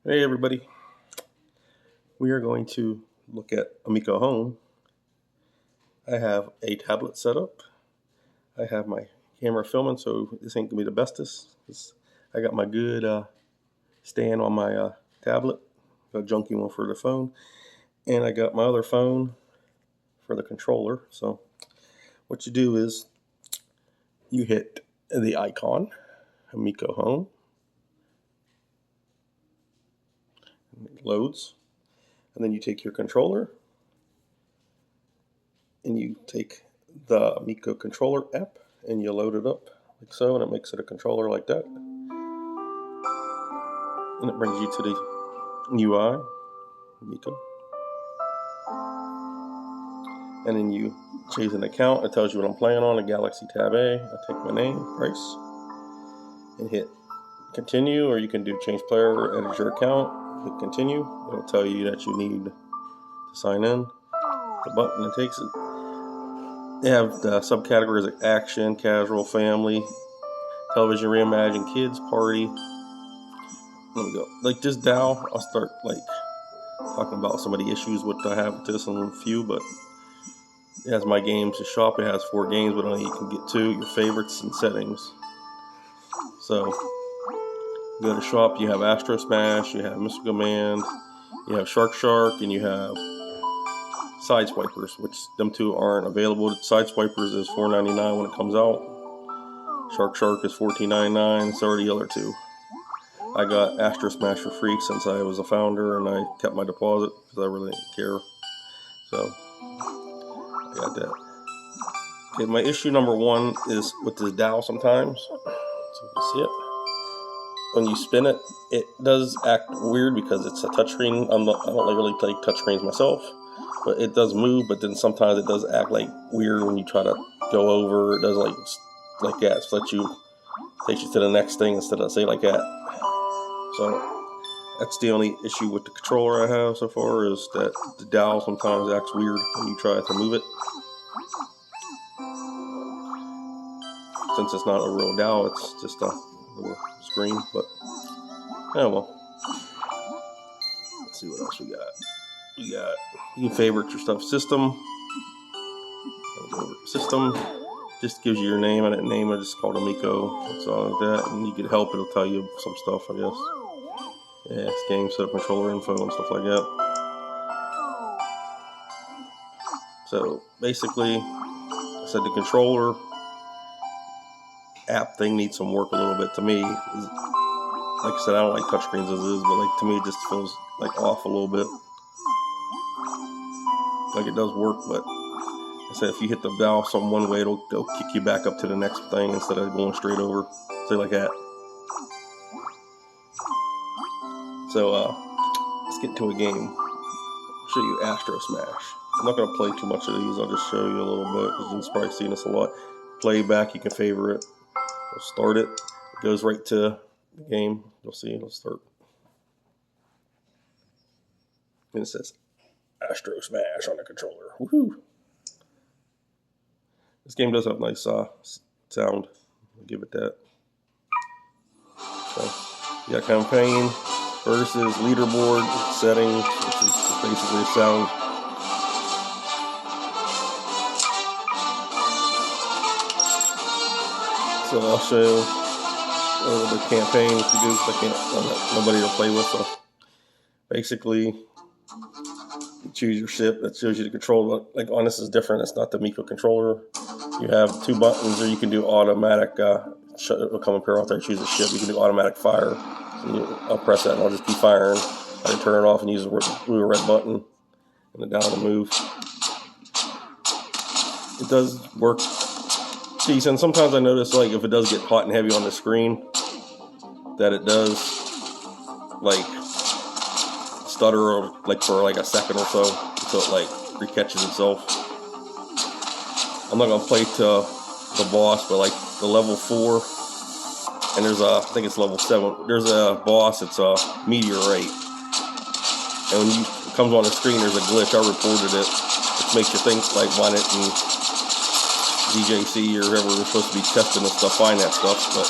Hey everybody, we are going to look at Amico Home. I have a tablet set up. I have my camera filming, so this ain't gonna be the bestest. I got my good stand on my tablet, got a junky one for the phone, and I got my other phone for the controller. So what you do is you hit the icon, Amico Home. It loads. And then you take your controller and you take the Amico controller app and you load it up like so, and it makes it a controller like that. And it brings you to the UI, Amico. And then you choose an account. It tells you what I'm playing on, a Galaxy Tab A. I take my name, price, and hit continue, or you can do change player or edit your account. Hit continue. It'll tell you that you need to sign in. The button, it takes it. They have the subcategories like action, casual, family, television, reimagine, kids, party. Let me go. Like this DAO, I'll start like talking about some of the issues what I have with this in a few, but it has my games to shop. It has 4 games, but only you can get 2. Your favorites and settings. So you go to shop. You have Astro Smash. You have Mystical Man. You have Shark, and you have Sideswipers, which them 2 aren't available. Sideswipers is $4.99 when it comes out. Shark is $14.99. So are the other 2. I got Astro Smash for free since I was a founder and I kept my deposit because I really didn't care. So I got that. Okay, my issue number 1 is with this DAO sometimes. So you can see it. When you spin it, it does act weird because it's a touchscreen. I don't really play touchscreens myself, but it does move. But then sometimes it does act like weird when you try to go over. It does like that. So takes you to the next thing instead of say like that. So that's the only issue with the controller I have so far, is that the dial sometimes acts weird when you try to move it. Since it's not a real dial, it's just a little screen. But oh well. Let's see what else we got. You can favorite your stuff. System. System just gives you your name. I didn't name it. I just called Amico. It's all like that. And you can help. It'll tell you some stuff, I guess. Yeah, it's game setup, controller info, and stuff like that. So basically, I said the controller app thing needs some work a little bit to me. Like I said, I don't like touchscreens as is, but like to me, it just feels like off a little bit. Like it does work, but I said if you hit the dial some one way, it'll kick you back up to the next thing instead of going straight over. Say like that. So let's get into a game. I'll show you Astro Smash. I'm not going to play too much of these. I'll just show you a little bit because you've probably seen this a lot. Playback, you can favor it. We'll start it. It goes right to the game. You'll see. It'll start. And it says Astro Smash on the controller. Woohoo! This game does have nice sound. I'll give it that. So you got campaign versus leaderboard settings, which is basically sound. So I'll show you the campaign what you do, because I have nobody to play with. So basically, you choose your ship. That shows you the control. Like on this is different. It's not the Amico controller. You have 2 buttons, or you can do automatic. It'll come up here after I choose a ship. You can do automatic fire. I'll press that and I'll just keep firing. I can turn it off and use the blue or red button and the down to move. It does work decent. Sometimes I notice like if it does get hot and heavy on the screen that it does like stutter or like for like a second or so until it like recatches itself. I'm not gonna play to the boss, but like the level 4. And there's I think it's level 7. There's a boss. It's a meteorite, and when it comes on the screen, there's a glitch. I reported it. It makes you think like why didn't DJC or whoever was supposed to be testing this stuff find that stuff? But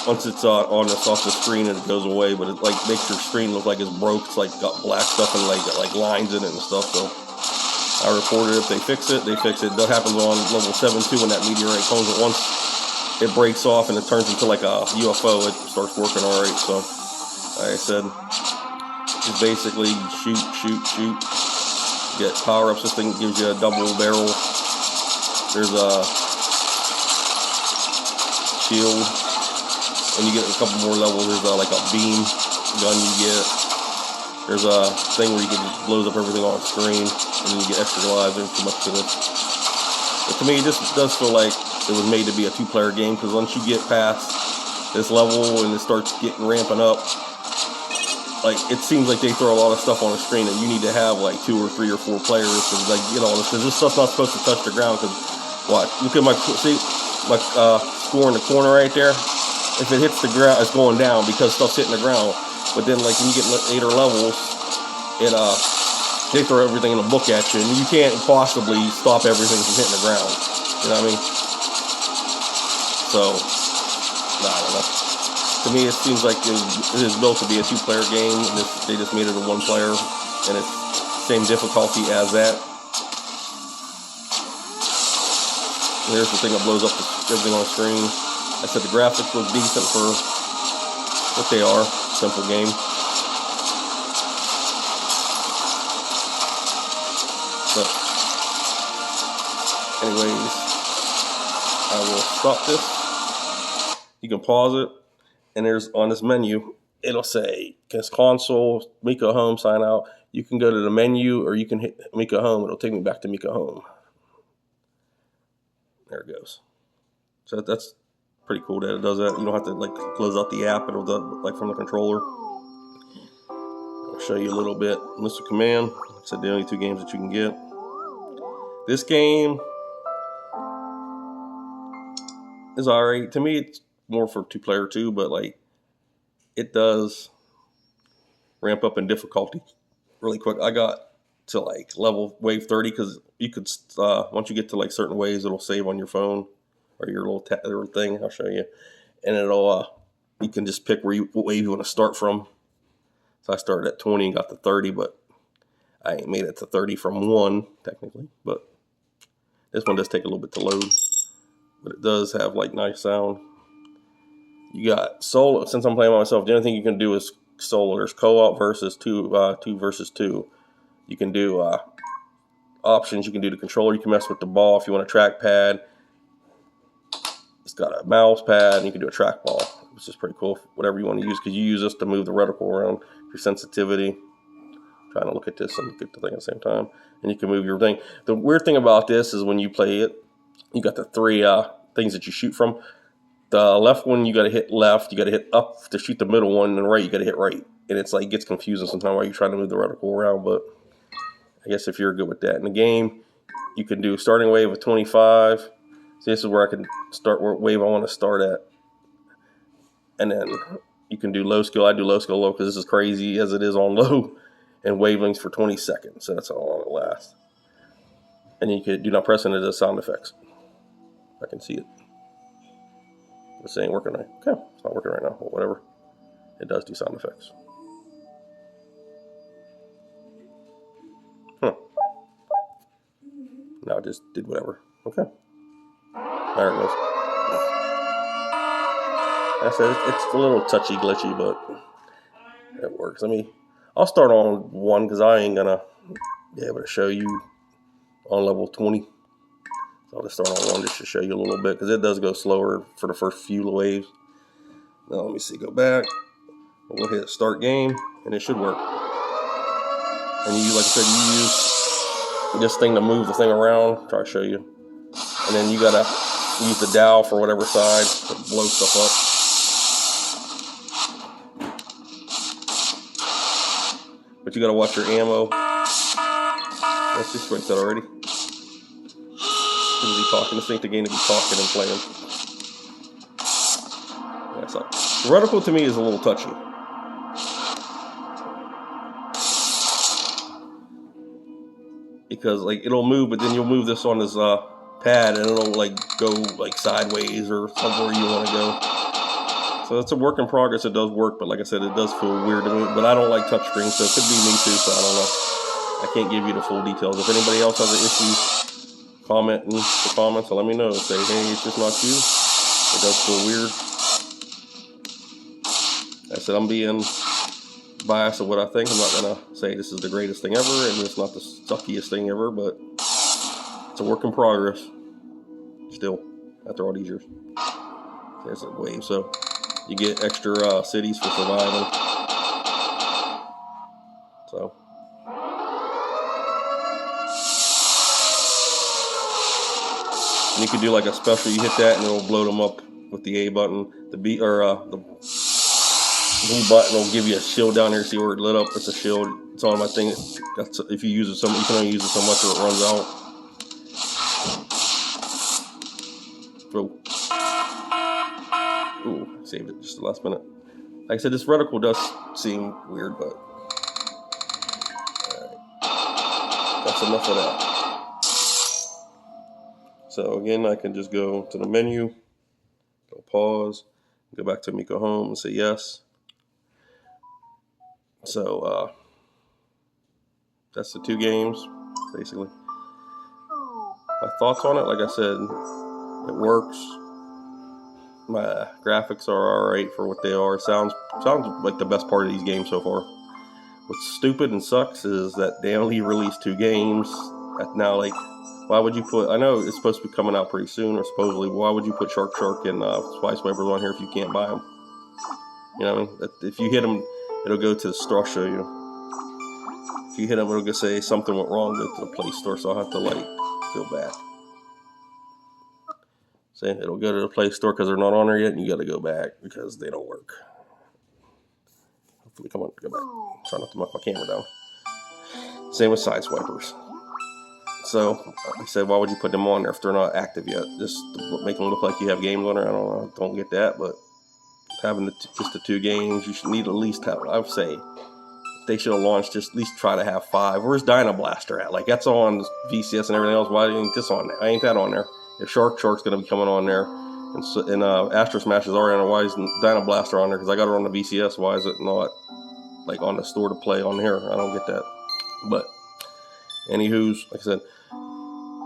once it's on this off the screen, it goes away. But it like makes your screen look like it's broke. It's like got black stuff and like lines in it and stuff. So I reported if they fix it, they fix it. That happens on level 7-2 when that meteorite comes. But once it breaks off and it turns into like a UFO, it starts working all right. So like I said, it's basically shoot. Get power ups. This thing gives you a double barrel. There's a shield, and you get a couple more levels. There's like a beam gun you get. There's a thing where you can just blows up everything on screen, and then you get extra lives. There's too much to this. But to me, this does feel like it was made to be a 2-player game, because once you get past this level and it starts ramping up, like it seems like they throw a lot of stuff on the screen that you need to have like 2 or 3 or 4 players, because like because this stuff's not supposed to touch the ground. Because watch, look at my score in the corner right there. If it hits the ground, it's going down because stuff's hitting the ground. But then like when you get later levels, they throw everything in a book at you, and you can't possibly stop everything from hitting the ground. You know what I mean? So, I don't know. To me, it seems like it is built to be a 2-player game. They just made it a 1-player, and it's same difficulty as that. And here's the thing that blows up everything on the screen. I said the graphics look decent for what they are. Simple game. So, anyways, I will stop this. You can pause it. And there's on this menu, it'll say console, Amico Home, sign out. You can go to the menu, or you can hit Amico Home. It'll take me back to Amico Home. There it goes. So that's pretty cool that it does that. You don't have to like close out the app. It'll do it like from the controller. I'll show you a little bit. Mr. Command. Like I said, the only 2 games that you can get. This game is alright. To me, it's more for 2-player too, but like it does ramp up in difficulty really quick. I got to like level wave 30, because you could once you get to like certain waves, it'll save on your phone or your little thing. I'll show you, and it'll you can just pick what wave you want to start from. So I started at 20 and got to 30, but I ain't made it to 30 from 1 technically. But this one does take a little bit to load, but it does have like nice sound. You got solo. Since I'm playing by myself, the only thing you can do is solo. There's co-op versus 2 versus 2. You can do options. You can do the controller. You can mess with the ball if you want a trackpad. It's got a mouse pad, and you can do a trackball, which is pretty cool. Whatever you want to use, because you use this to move the reticle around. Your sensitivity. I'm trying to look at this and look at the thing at the same time, and you can move your thing. The weird thing about this is when you play it, you got the 3 things that you shoot from. The left one, you got to hit left. You got to hit up to shoot the middle one, and the right, you got to hit right. And it's like, it gets confusing sometimes while you're trying to move the reticle around, but I guess if you're good with that. In the game, you can do starting wave of 25. So this is where I can start what wave I want to start at. And then you can do low skill. I do low skill low because this is crazy as it is on low. And wavelengths for 20 seconds. So that's how long it lasts. And you can do not press into the sound effects. I can see it. This ain't working right. Okay, it's not working right now, but whatever. It does do sound effects. Now it just did whatever. Okay. There it goes. I said it's a little touchy glitchy, but it works. I'll start on 1 because I ain't gonna be able to show you on level 20. So I'll just start on 1 just to show you a little bit, because it does go slower for the first few waves. Now let me see, go back. We'll hit start game, and it should work. And you, like I said, you use this thing to move the thing around. Try to show you. And then you gotta use the dowel for whatever side to blow stuff up. But you gotta watch your ammo. Let's just switch that already. Is he talking? This ain't the game to be talking and playing. That's all. The reticle to me is a little touchy. Because like it'll move, but then you'll move this on this pad and it'll like go like sideways or somewhere you want to go. So it's a work in progress. It does work, but like I said, it does feel weird to me. But I don't like touchscreen, so it could be me too. So I don't know. I can't give you the full details. If anybody else has an issue, comment in the comments and let me know. Say, hey, it's just not you. It does feel weird. I said I'm being biased of what I think. I'm not gonna say this is the greatest thing ever and it's not the suckiest thing ever, but it's a work in progress. Still, after all these years. There's a wave, so you get extra cities for surviving. So. And you can do like a special, you hit that and it'll blow them up with the A button. The B button will give you a shield down there. See where it lit up? It's a shield. It's on my thing. That's if you use it you can only use it so much or it runs out. Ooh, saved it just the last minute. Like I said, this reticle does seem weird, but that's enough of that. So again, I can just go to the menu, go pause, go back to Amico Home and say yes. So that's the 2 games, basically. My thoughts on it, like I said, it works. My graphics are alright for what they are. Sounds like the best part of these games so far. What's stupid and sucks is that they only released 2 games. Now, like, why would you put? I know it's supposed to be coming out pretty soon, or supposedly. Why would you put Shark and Spice Wipers on here if you can't buy them? You know what I mean? If you hit them, it'll go to the store. Show you. If you hit them, it'll just say something went wrong. Go to the Play Store, so I'll have to like go back. See, it'll go to the Play Store because they're not on there yet, and you got to go back because they don't work. Hopefully, come on, go back. Try not to knock my camera down. Same with Side Swipers. So, like I said, why would you put them on there if they're not active yet? Just to make them look like you have games on there. I don't get that, but having just the 2 games, you should need at least have. I would say they should have launched just at least try to have 5. Where's Dyna Blaster at? Like that's on VCS and everything else. Why ain't this on there? Why ain't that on there? If Shark's gonna be coming on there, and Astro Smash is already on there, why is Dyna Blaster on there? Because I got it on the VCS. Why is it not like on the store to play on here? I don't get that. But anywho's, like I said,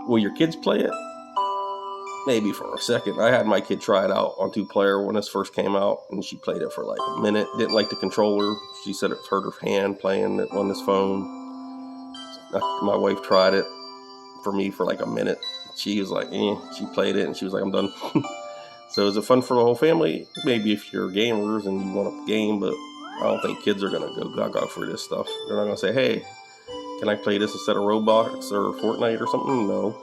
will your kids play it? Maybe for a second. I had my kid try it out on 2-player when this first came out, and she played it for like a minute. Didn't like the controller. She said it hurt her hand playing it on this phone. My wife tried it for me for like a minute. She was like, She played it, and she was like, I'm done. So is it fun for the whole family? Maybe if you're gamers and you want a game, but I don't think kids are going to go gaga for this stuff. They're not going to say, hey, can I play this instead of Roblox or Fortnite or something? No.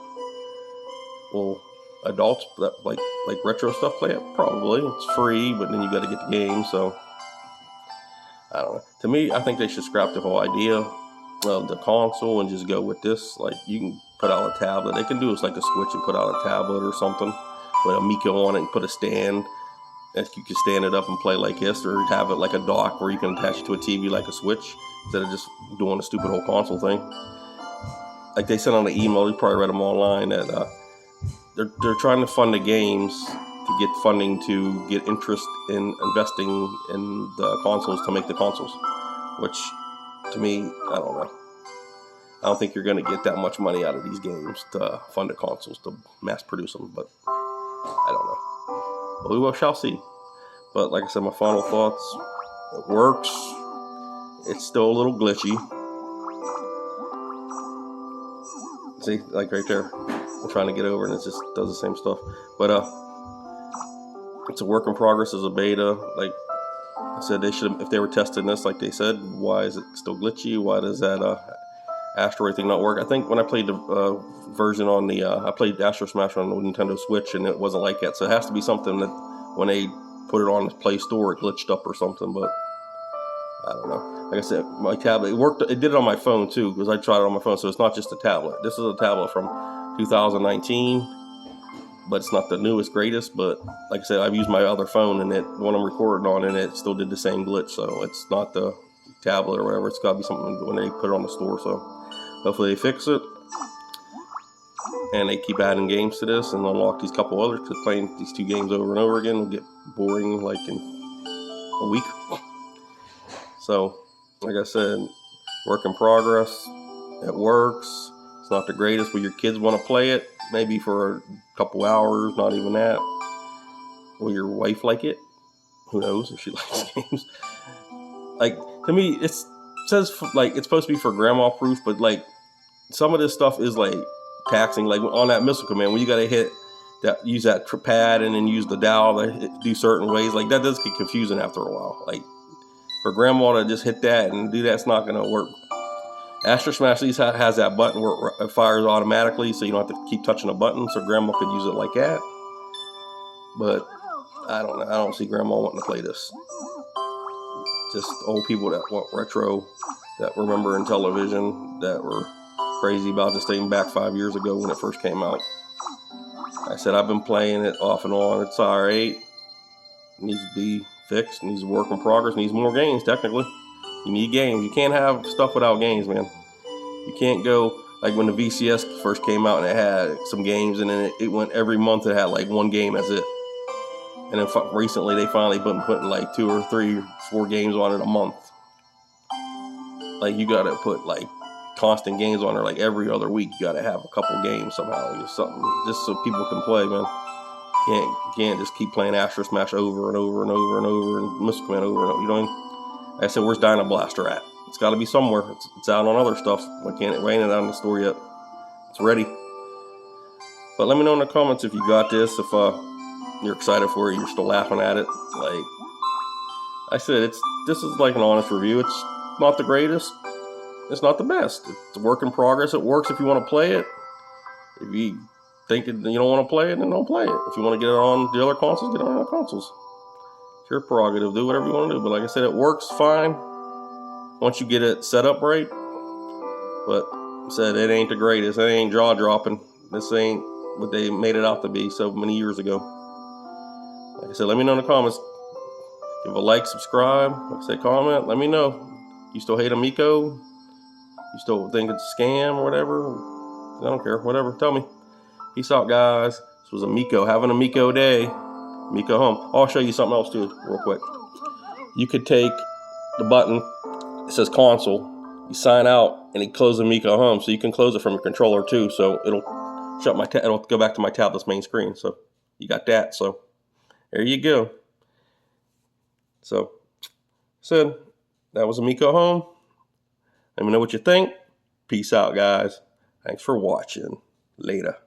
Well, adults that like retro stuff play it? Probably. It's free, but then you got to get the game, so I don't know. To me, I think they should scrap the whole idea of the console and just go with this. Like, you can put out a tablet. They can do this like a Switch and put out a tablet or something with Amico on it and put a stand. And you can stand it up and play like this, or have it like a dock where you can attach it to a TV like a Switch instead of just doing a stupid whole console thing. Like they said on the email, you probably read them online, that they're trying to fund the games to get funding to get interest in investing in the consoles to make the consoles, which to me, I don't know. I don't think you're going to get that much money out of these games to fund the consoles to mass produce them, but I don't know. Well, we shall see. But like I said, my final thoughts, it works. It's still a little glitchy. See, like right there. I'm trying to get over and it just does the same stuff. But it's a work in progress as a beta. Like I said, they should have, if they were testing this like they said, why is it still glitchy? Why does that asteroid thing not work? I think when I played the version on the I played Astro Smash on the Nintendo Switch and it wasn't like that. So it has to be something that when they put it on the Play Store it glitched up or something, but I don't know. Like I said, my tablet, it worked. It did it on my phone too, because I tried it on my phone. So it's not just a tablet. This is a tablet from 2019, but it's not the newest, greatest. But like I said, I've used my other phone, and it when I'm recording on it, it still did the same glitch. So it's not the tablet or whatever. It's got to be something when they put it on the store. So hopefully they fix it, and they keep adding games to this and unlock these couple others. Because playing these two games over and over again will get boring, like in a week. So, like I said, work in progress. It works. It's not the greatest, but your kids want to play it, maybe for a couple hours, not even that. Will your wife like it? Who knows if she likes games? Like, to me, it says like it's supposed to be for grandma proof, but like some of this stuff is like taxing. Like on that Missile Command, when you got to hit that, use that pad and then use the dial to do certain ways, like that does get confusing after a while. Like for grandma to just hit that and do that's not going to work. Astro Smash at least has that button where it fires automatically, so you don't have to keep touching a button. So grandma could use it like that. But I don't know. I don't see grandma wanting to play this. Just old people that want retro, that remember Intellivision, that were crazy about this thing back 5 years ago when it first came out. I said I've been playing it off and on. It's alright. Needs to be fixed. Needs a work in progress. Needs more games. Technically, you need games. You can't have stuff without games, man. You can't go like when the VCS first came out and it had some games, and then it went every month. It had like one game. That's it. And then recently they finally been putting like 2 or 3 or 4 games on it a month. Like you gotta put like constant games on there, like every other week. You gotta have a couple games somehow, or something, just so people can play, man. Can't just keep playing Astro Smash over and over and over and over and Missile Command over and over. You know what I mean? Like I said, where's Dyna Blaster at? It's got to be somewhere. It's out on other stuff. It ain't out in the store yet. It's ready. But let me know in the comments if you got this. If you're excited for it, you're still laughing at it. Like I said, this is like an honest review. It's not the greatest. It's not the best. It's a work in progress. It works if you want to play it. If you think you don't want to play it, then don't play it. If you want to get it on the other consoles, get it on the consoles. It's your prerogative. Do whatever you want to do. But like I said, it works fine once you get it set up right. But I said it ain't the greatest. It ain't jaw-dropping. This ain't what they made it out to be so many years ago. Like I said, let me know in the comments. Give a like, subscribe. Like I said, comment. Let me know. You still hate Amico? You still think it's a scam or whatever? I don't care. Whatever. Tell me. Peace out, guys. This was Amico. Have an Amico day. Amico Home. I'll show you something else too, real quick. You could take the button. It says console. You sign out, and it closes Amico Home, so you can close it from your controller too. So it'll shut my. It'll go back to my tablet's main screen. So you got that. So there you go. So that was Amico Home. Let me know what you think. Peace out, guys. Thanks for watching. Later.